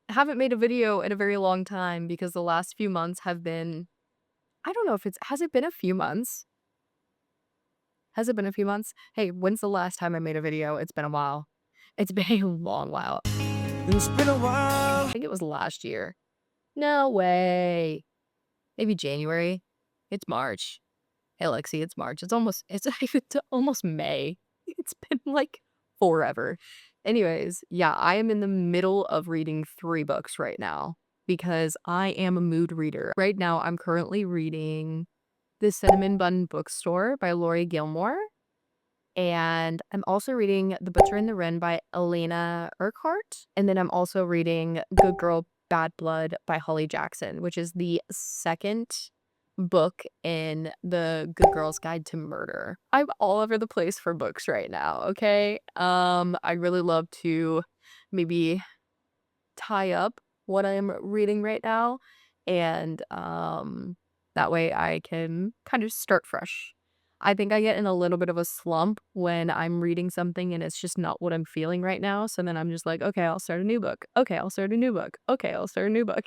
haven't made a video in a very long time because the last few months have been, I don't know if has it been a few months? Has it been a few months? Hey, when's the last time I made a video? It's been a while. It's been a long while. It's been a I while. think it was last year. No way. Maybe January. It's March. Hey, Lexi, it's March. It's almost May. It's been like forever. Anyways, yeah, I am in the middle of reading 3 books right now because I am a mood reader. Right now, I'm currently reading The Cinnamon Bun Bookstore by Laurie Gilmore, and I'm also reading The Butcher and the Wren by Elena Urquhart, and then I'm also reading Good Girl, Bad Blood by Holly Jackson, which is the second book in the Good Girl's Guide to Murder. I'm all over the place for books right now, okay? I really love to maybe tie up what I'm reading right now, and that way I can kind of start fresh. I think I get in a little bit of a slump when I'm reading something and it's just not what I'm feeling right now. So then I'm just like, okay, I'll start a new book. Okay, I'll start a new book. Okay, I'll start a new book.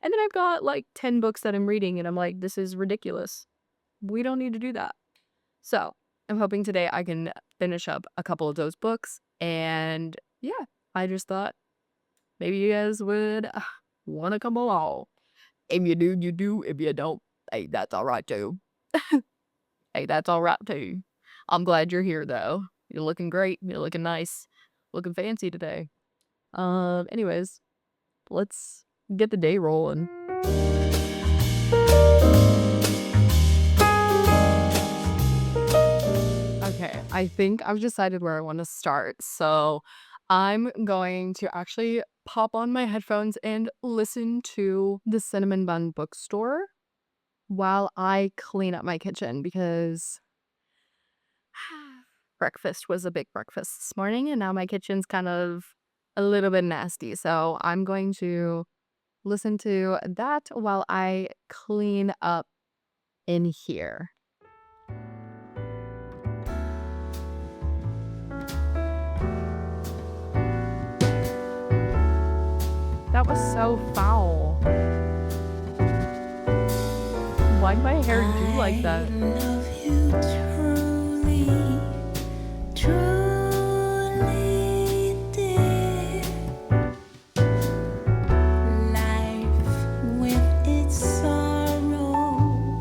And then I've got like 10 books that I'm reading and I'm like, this is ridiculous. We don't need to do that. So I'm hoping today I can finish up a couple of those books. And yeah, I just thought maybe you guys would want to come along. If you do, you do. If you don't, hey, that's all right too. Hey, that's all right too. I'm glad you're here though. You're looking great. You're looking nice. Looking fancy today. Anyways, let's get the day rolling. Okay, I think I've decided where I want to start. So I'm going to actually pop on my headphones and listen to The Cinnamon Bun Bookstore while I clean up my kitchen because breakfast was a big breakfast this morning and now my kitchen's kind of a little bit nasty. So I'm going to listen to that while I clean up in here. That was so foul. Why'd my hair do like that? I love you truly, truly, dear. Life with its sorrow,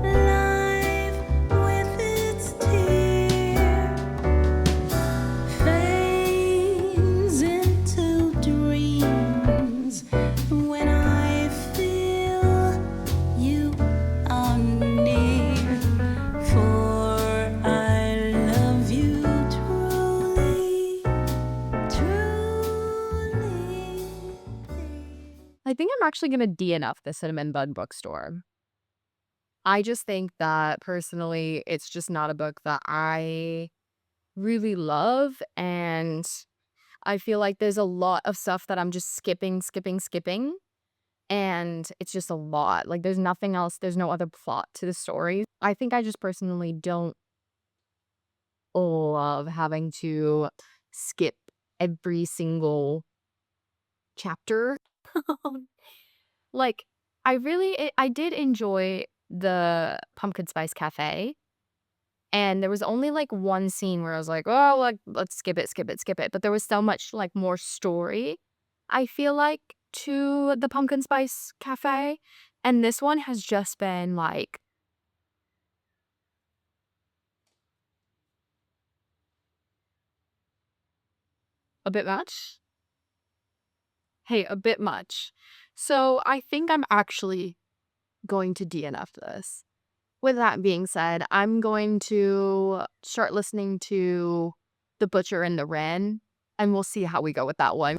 life with its tear, fades into dreams when I feel you are near. For I love you truly, truly. I think I'm actually gonna DNF the Cinnamon Bun Bookstore. I just think that personally, it's just not a book that I really love, and I feel like there's a lot of stuff that I'm just skipping, and it's just a lot. Like, there's nothing else, there's no other plot to the story. I think I just personally don't love having to skip every single chapter. Like, I did enjoy the Pumpkin Spice Cafe, and there was only, like, one scene where I was like, "Oh, like, let's skip it," but there was so much, like, more story, I feel like, to the Pumpkin Spice Cafe, and this one has just been, like a bit much? Hey, a bit much. So, I think I'm actually going to DNF this. With that being said, I'm going to start listening to The Butcher and the Wren, and we'll see how we go with that one.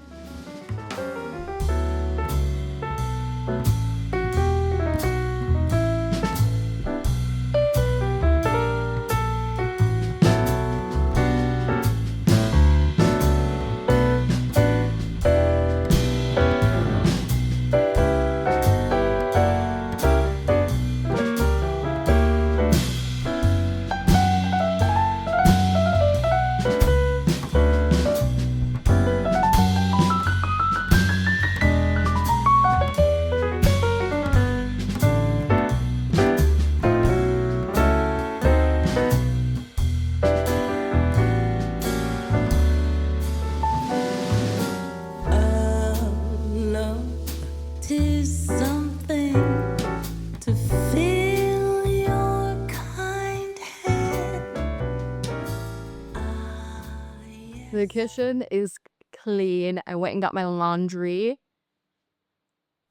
The kitchen is clean. I went and got my laundry.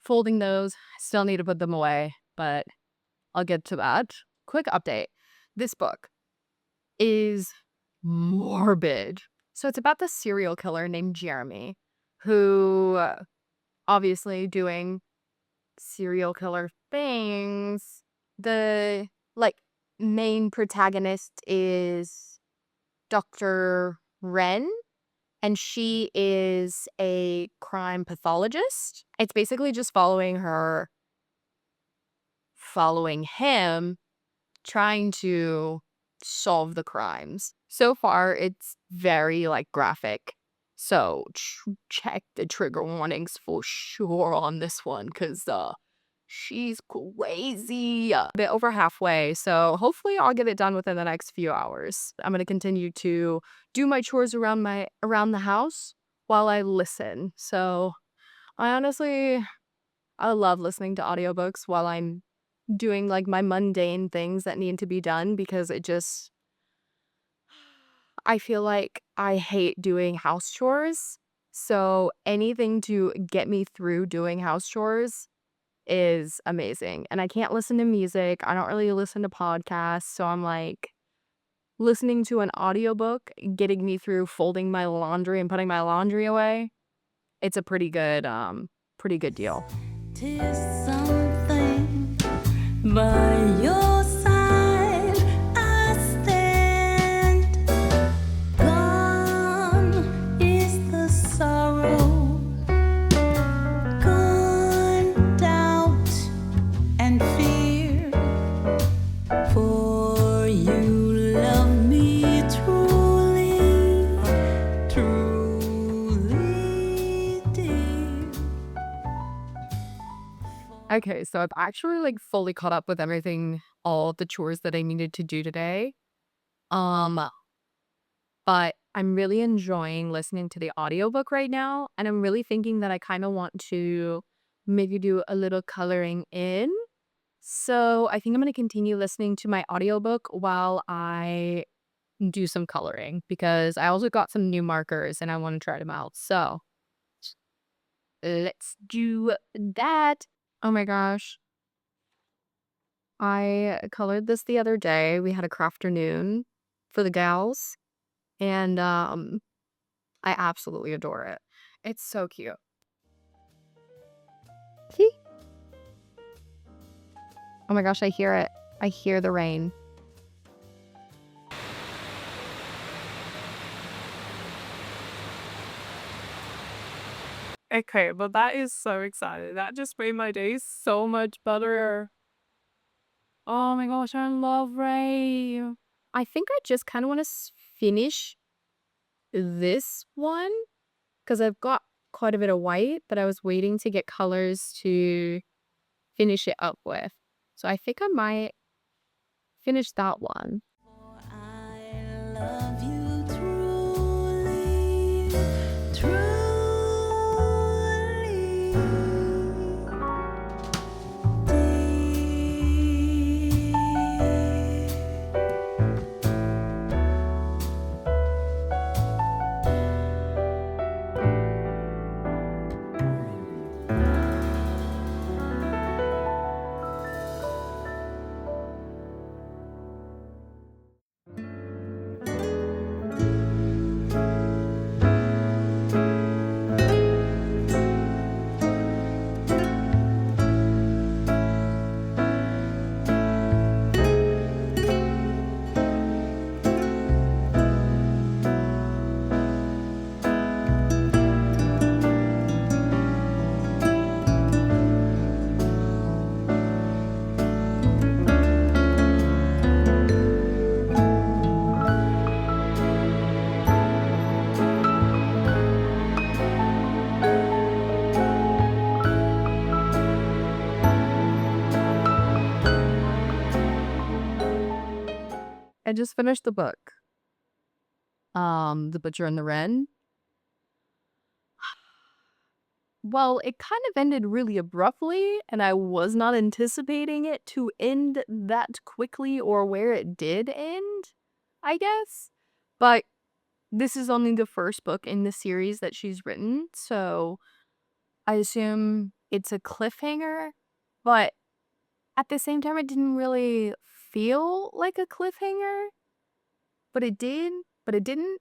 Folding those. Still need to put them away, but I'll get to that. Quick update. This book is morbid. So it's about this serial killer named Jeremy, who obviously doing serial killer things. The like main protagonist is Dr. Wren, and she is a crime pathologist. It's basically just following him, trying to solve the crimes. So far, it's very like graphic. So check the trigger warnings for sure on this one, because she's crazy. A bit over halfway, so hopefully I'll get it done within the next few hours. I'm gonna continue to do my chores around the house while I listen. So I love listening to audiobooks while I'm doing like my mundane things that need to be done, because I feel like I hate doing house chores. So anything to get me through doing house chores is amazing. And I can't listen to music. I don't really listen to podcasts. So I'm like listening to an audiobook, getting me through folding my laundry and putting my laundry away. It's a pretty good deal. Tis something by your side I stand. Gone is the sorrow, gone doubt and fear. For you love me truly, truly dear. Okay, so I've actually like fully caught up with everything, all of the chores that I needed to do today. Um, but I'm really enjoying listening to the audiobook right now, and I'm really thinking that I kind of want to maybe do a little coloring in. So I think I'm going to continue listening to my audiobook while I do some coloring, because I also got some new markers and I want to try them out. So let's do that. Oh my gosh. I colored this the other day. We had a crafternoon for the gals, and I absolutely adore it. It's so cute. See? Oh my gosh, I hear it. I hear the rain. Okay, but that is so exciting. That just made my day so much better. Oh my gosh, I love rain. I think I just kind of want to finish this one, because I've got quite a bit of white, but I was waiting to get colors to finish it up with. So I think I might finish that one. I love you truly, truly, dear. I just finished the book. The Butcher and the Wren. Well, it kind of ended really abruptly, and I was not anticipating it to end that quickly, or where it did end, I guess. But this is only the first book in the series that she's written, so I assume it's a cliffhanger, but at the same time, it didn't really feel like a cliffhanger, but it did, but it didn't.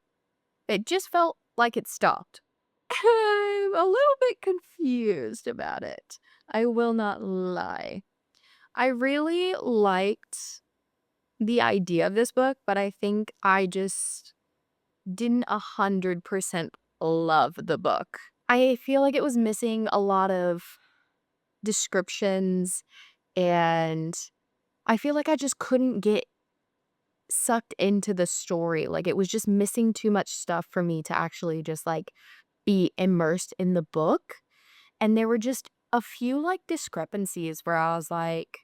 It just felt like it stopped. I'm a little bit confused about it. I will not lie. I really liked the idea of this book, but I think I just didn't 100% love the book. I feel like it was missing a lot of descriptions, and I feel like I just couldn't get sucked into the story. Like, it was just missing too much stuff for me to actually just, like, be immersed in the book, and there were just a few, like, discrepancies where I was like,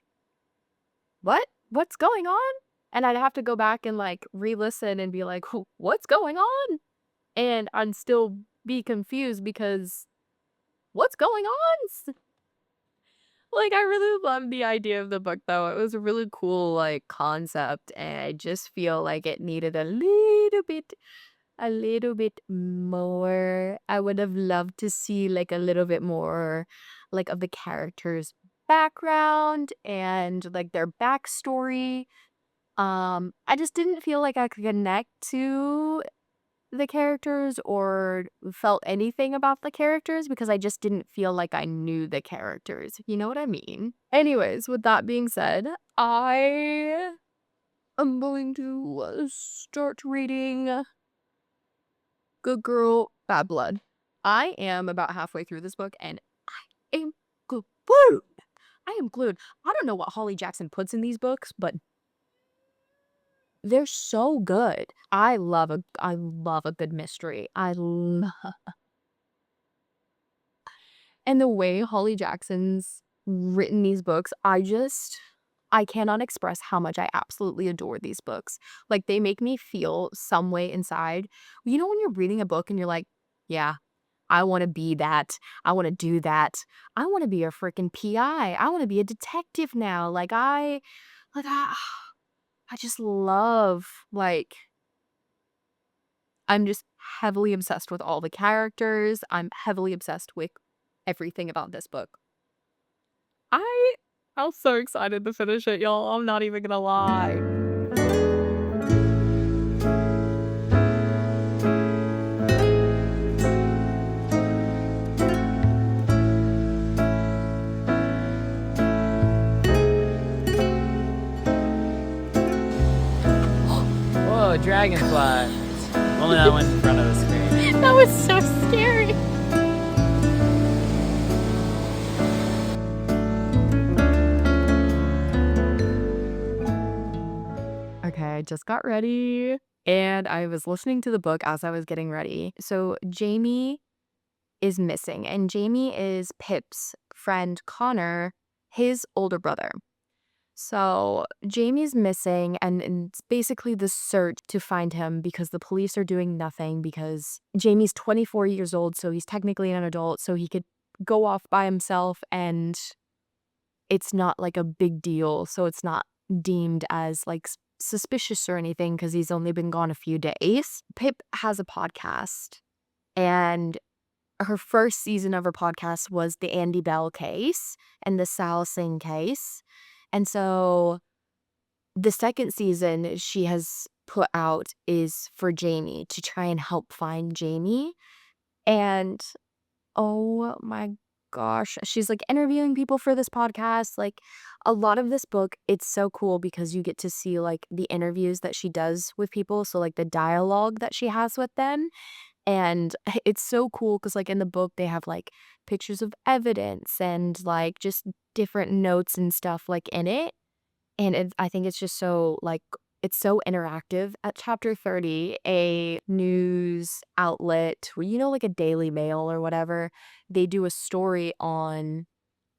"What? What's going on?" And I'd have to go back and, like, re-listen and be like, "What's going on?" And I'd still be confused because, "What's going on?" Like, I really loved the idea of the book, though. It was a really cool, like, concept, and I just feel like it needed a little bit more. I would have loved to see, like, a little bit more, like, of the characters' background and, like, their backstory. I just didn't feel like I could connect to the characters or felt anything about the characters because I just didn't feel like I knew the characters. You know what I mean? Anyways, with that being said, I am going to start reading Good Girl, Bad Blood. I am about halfway through this book and I am glued. I am glued. I don't know what Holly Jackson puts in these books, but they're so good. I love a good mystery. And the way Holly Jackson's written these books, I cannot express how much I absolutely adore these books. Like, they make me feel some way inside. You know when you're reading a book and you're like, "Yeah, I wanna be that. I wanna do that. I wanna be a freaking PI. I wanna be a detective now." Like, I just love, like I'm just heavily obsessed with all the characters. I'm heavily obsessed with everything about this book. I I'm so excited to finish it, y'all. I'm not even gonna lie. Whoa, dragonfly. Only that one in front of the screen. That was so scary. Okay, I just got ready and I was listening to the book as I was getting ready. So Jamie is missing, and Jamie is Pip's friend Connor, his older brother. So Jamie's missing, and it's basically the search to find him because the police are doing nothing because Jamie's 24 years old, so he's technically an adult, so he could go off by himself and it's not like a big deal. So it's not deemed as like suspicious or anything because he's only been gone a few days. Pip has a podcast, and her first season of her podcast was the Andy Bell case and the Sal Singh case. And so the second season she has put out is for Jamie to try and help find Jamie. And oh my gosh, she's like interviewing people for this podcast. Like a lot of this book, it's so cool because you get to see like the interviews that she does with people. So like the dialogue that she has with them. And it's so cool because, like, in the book, they have, like, pictures of evidence and, like, just different notes and stuff, like, in it. And I think it's just so, like, it's so interactive. At chapter 30, a news outlet, well, you know, like a Daily Mail or whatever, they do a story on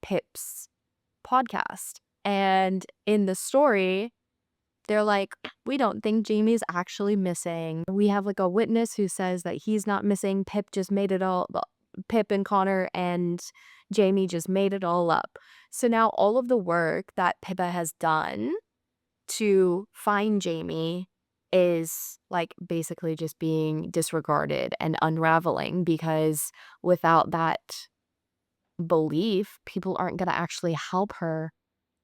Pip's podcast. And in the story, they're like, "We don't think Jamie's actually missing. We have, like, a witness who says that he's not missing. Pip and Connor and Jamie just made it all up." So now all of the work that Pippa has done to find Jamie is like basically just being disregarded and unraveling because without that belief, people aren't going to actually help her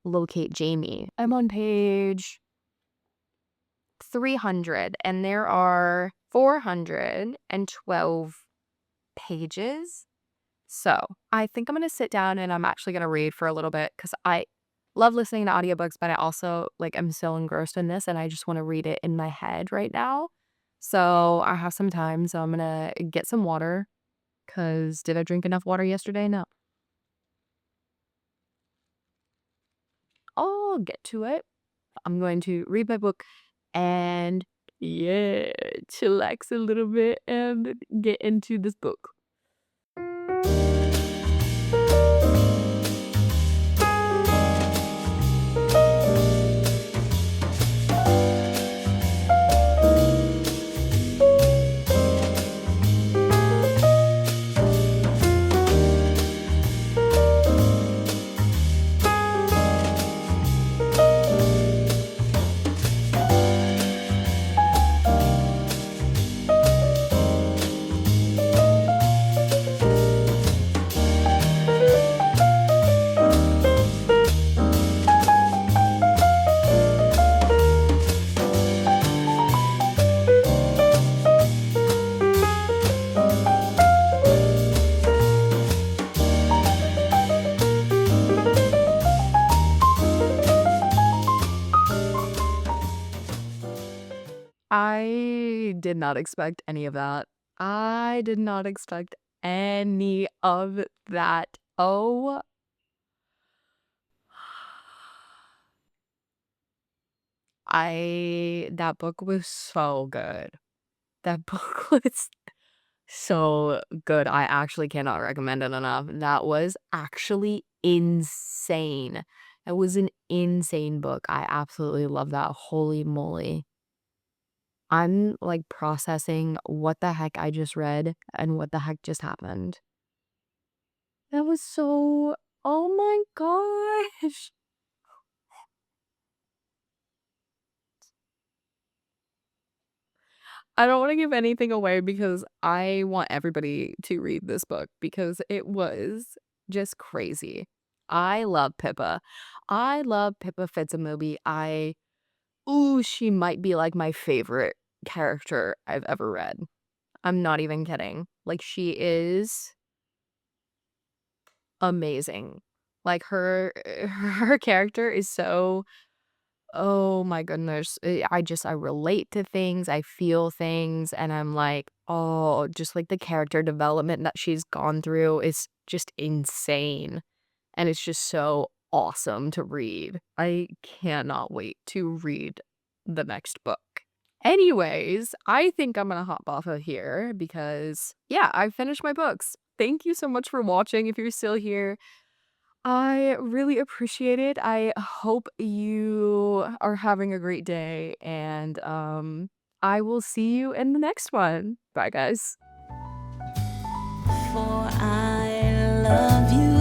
locate Jamie. I'm on page 300 and there are 412 pages. So I think I'm going to sit down and I'm actually going to read for a little bit because I love listening to audiobooks, but I also like I'm so engrossed in this and I just want to read it in my head right now. So I have some time. So I'm going to get some water because did I drink enough water yesterday? No. I'll get to it. I'm going to read my book and yeah, chillax a little bit and get into this book. I did not expect any of that. I did not expect any of that. Oh, that book was so good. That book was so good. I actually cannot recommend it enough. That was actually insane. It was an insane book. I absolutely love that. Holy moly. I'm like processing what the heck I just read and what the heck just happened. That was so, oh my gosh. I don't want to give anything away because I want everybody to read this book because it was just crazy. I love Pippa. I love Pippa Fitzmahoby. Ooh, she might be like my favorite character I've ever read. I'm not even kidding. Like, she is amazing. Like, her character is so, oh my goodness. I relate to things, I feel things, and I'm like, oh, just like the character development that she's gone through is just insane. And it's just so awesome to read. I cannot wait to read the next book. Anyways, I think I'm gonna hop off of here because, yeah, I finished my books. Thank you so much for watching if you're still here. I really appreciate it. I hope you are having a great day, and I will see you in the next one. Bye, guys. For I love you